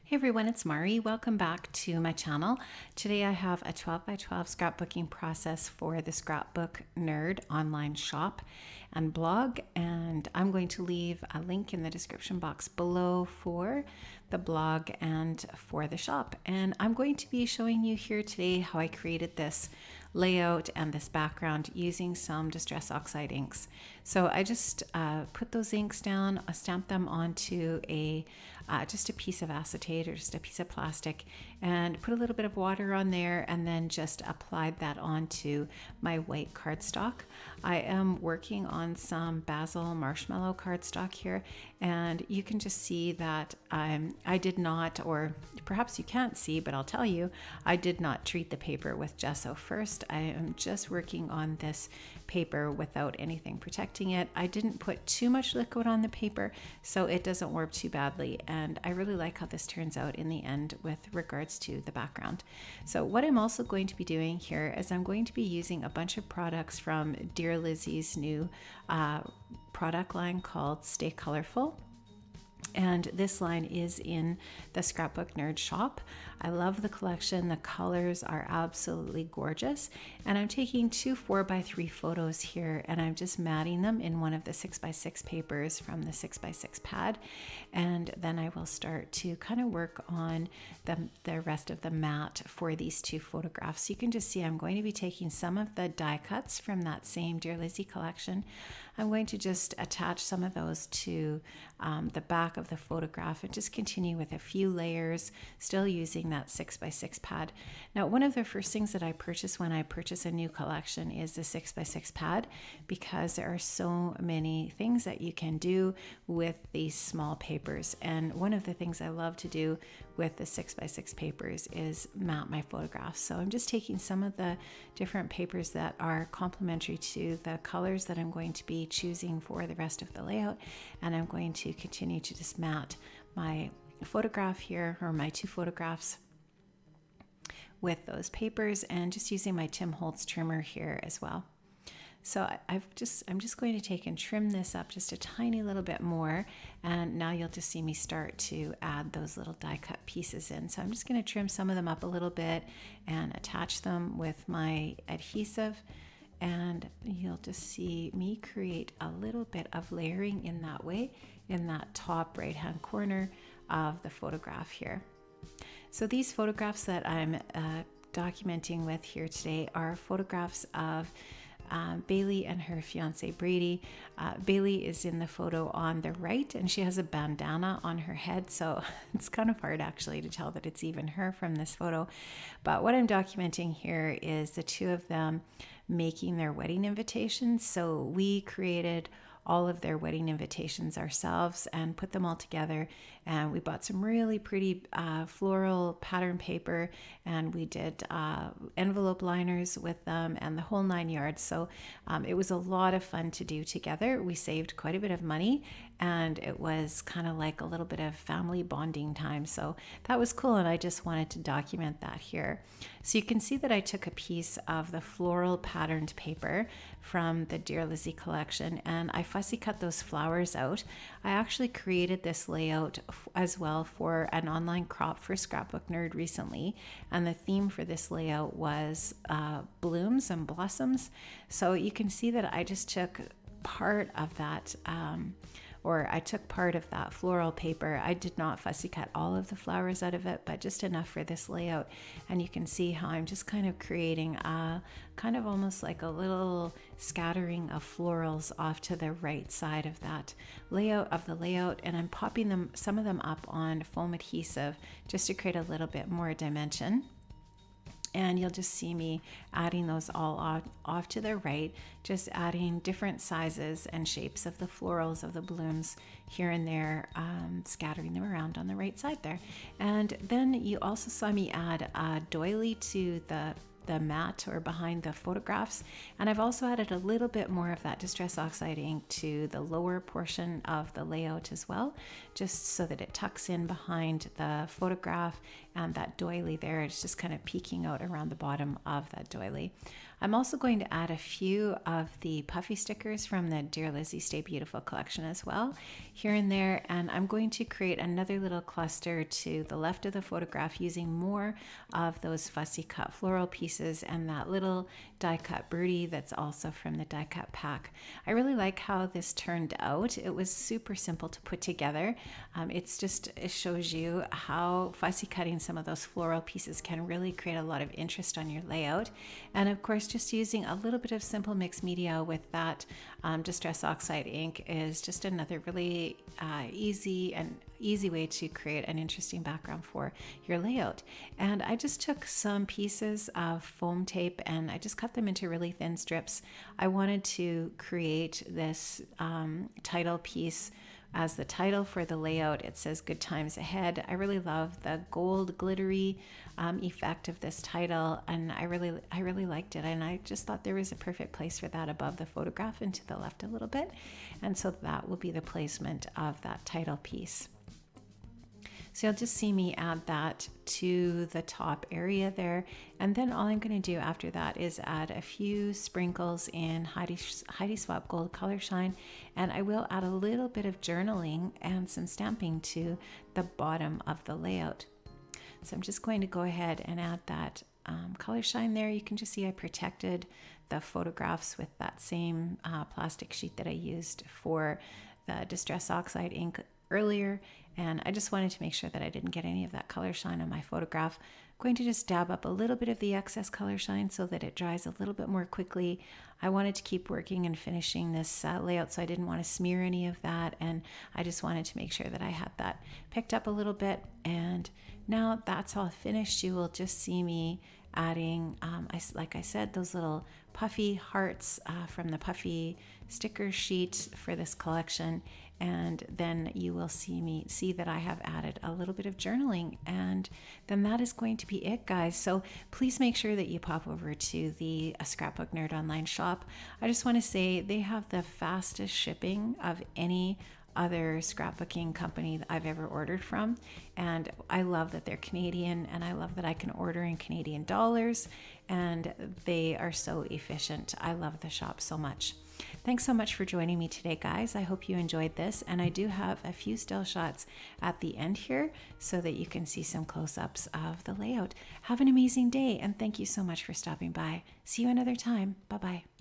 Hey everyone, it's Mari. Welcome back to my channel. Today I have a 12 by 12 scrapbooking process for the Scrapbook Nerd online shop and blog, and I'm going to leave a link in the description box below for the blog and for the shop. And I'm going to be showing you here today how I created this layout and this background using some Distress Oxide inks. So I just put those inks down, stamped them onto just a piece of acetate or just a piece of plastic, and put a little bit of water on there, and then just applied that onto my white cardstock. I am working on some basil marshmallow cardstock here, and you can just see that I did not, or perhaps you can't see, but I'll tell you, I did not treat the paper with gesso first. I am just working on this paper without anything protecting it. I didn't put too much liquid on the paper so it doesn't warp too badly, and I really like how this turns out in the end with regards to the background. So what I'm also going to be doing here is I'm going to be using a bunch of products from Dear Lizzy's new product line called Stay Colorful. And this line is in the Scrapbook Nerd shop. I love the collection. The colors are absolutely gorgeous. And I'm taking two 4x3 photos here, and I'm just matting them in one of the 6x6 papers from the 6x6 pad. And then I will start to kind of work on the rest of the mat for these two photographs. You can just see I'm going to be taking some of the die cuts from that same Dear Lizzy collection. I'm going to just attach some of those to the back of the photograph and just continue with a few layers, still using that 6x6 pad. Now, one of the first things that I purchase when I purchase a new collection is the 6x6 pad, because there are so many things that you can do with these small papers. And one of the things I love to do with the 6x6 papers is mat my photographs. So I'm just taking some of the different papers that are complementary to the colors that I'm going to be choosing for the rest of the layout, and I'm going to continue to just mat my photograph here, or my two photographs, with those papers, and just using my Tim Holtz trimmer here as well. So I'm just going to take and trim this up just a tiny little bit more, and now you'll just see me start to add those little die cut pieces in. So I'm just going to trim some of them up a little bit and attach them with my adhesive, and you'll just see me create a little bit of layering in that way in that top right hand corner of the photograph here. So these photographs that I'm documenting with here today are photographs of Bailey and her fiance Brady. Bailey is in the photo on the right, and she has a bandana on her head, so it's kind of hard actually to tell that it's even her from this photo. But what I'm documenting here is the two of them making their wedding invitations. So we created all of their wedding invitations ourselves and put them all together, and we bought some really pretty floral pattern paper, and we did envelope liners with them and the whole 9 yards. So it was a lot of fun to do together. We saved quite a bit of money, and it was kind of like a little bit of family bonding time, so that was cool, and I just wanted to document that here. So you can see that I took a piece of the floral patterned paper from the Dear Lizzy collection, and I fussy cut those flowers out. I actually created this layout as well for an online crop for Scrapbook Nerd recently, and the theme for this layout was blooms and blossoms. So you can see that I just took part of that I took part of that floral paper. I did not fussy cut all of the flowers out of it, but just enough for this layout. And you can see how I'm just kind of creating a kind of almost like a little scattering of florals off to the right side of that layout and I'm popping them, some of them up on foam adhesive just to create a little bit more dimension. And you'll just see me adding those all off to the right, just adding different sizes and shapes of the florals of the blooms here and there, scattering them around on the right side there. And then you also saw me add a doily to the mat or behind the photographs, and I've also added a little bit more of that Distress Oxide ink to the lower portion of the layout as well, just so that it tucks in behind the photograph, and that doily there, it's just kind of peeking out around the bottom of that doily. I'm also going to add a few of the puffy stickers from the Dear Lizzy Stay Beautiful collection as well, here and there. And I'm going to create another little cluster to the left of the photograph using more of those fussy cut floral pieces and that little die cut birdie that's also from the die cut pack. I really like how this turned out. It was super simple to put together. It shows you how fussy cutting some of those floral pieces can really create a lot of interest on your layout. And of course, just using a little bit of simple mixed media with that Distress Oxide ink is just another really easy way to create an interesting background for your layout. And I just took some pieces of foam tape and I just cut them into really thin strips. I wanted to create this title piece. As the title for the layout, it says "Good Times Ahead." I really love the gold glittery effect of this title, and I really liked it, and I just thought there was a perfect place for that above the photograph and to the left a little bit, and so that will be the placement of that title piece. So you'll just see me add that to the top area there. And then all I'm going to do after that is add a few sprinkles in Heidi Swapp Gold Color Shine. And I will add a little bit of journaling and some stamping to the bottom of the layout. So I'm just going to go ahead and add that color shine there. You can just see I protected the photographs with that same plastic sheet that I used for the Distress Oxide ink earlier, and I just wanted to make sure that I didn't get any of that color shine on my photograph. I'm going to just dab up a little bit of the excess color shine so that it dries a little bit more quickly. I wanted to keep working and finishing this layout, so I didn't want to smear any of that, and I just wanted to make sure that I had that picked up a little bit. And now that's all finished. You will just see me adding, like I said, those little puffy hearts from the puffy sticker sheet for this collection, and then you will see that I have added a little bit of journaling, and then that is going to be it, guys. So please make sure that you pop over to the Scrapbook Nerd online shop. I just want to say they have the fastest shipping of any other scrapbooking company that I've ever ordered from, and I love that they're Canadian, and I love that I can order in Canadian dollars, and they are so efficient. I love the shop so much. Thanks so much for joining me today, guys. I hope you enjoyed this, and I do have a few still shots at the end here so that you can see some close-ups of the layout. Have an amazing day, and thank you so much for stopping by. See you another time. Bye-bye.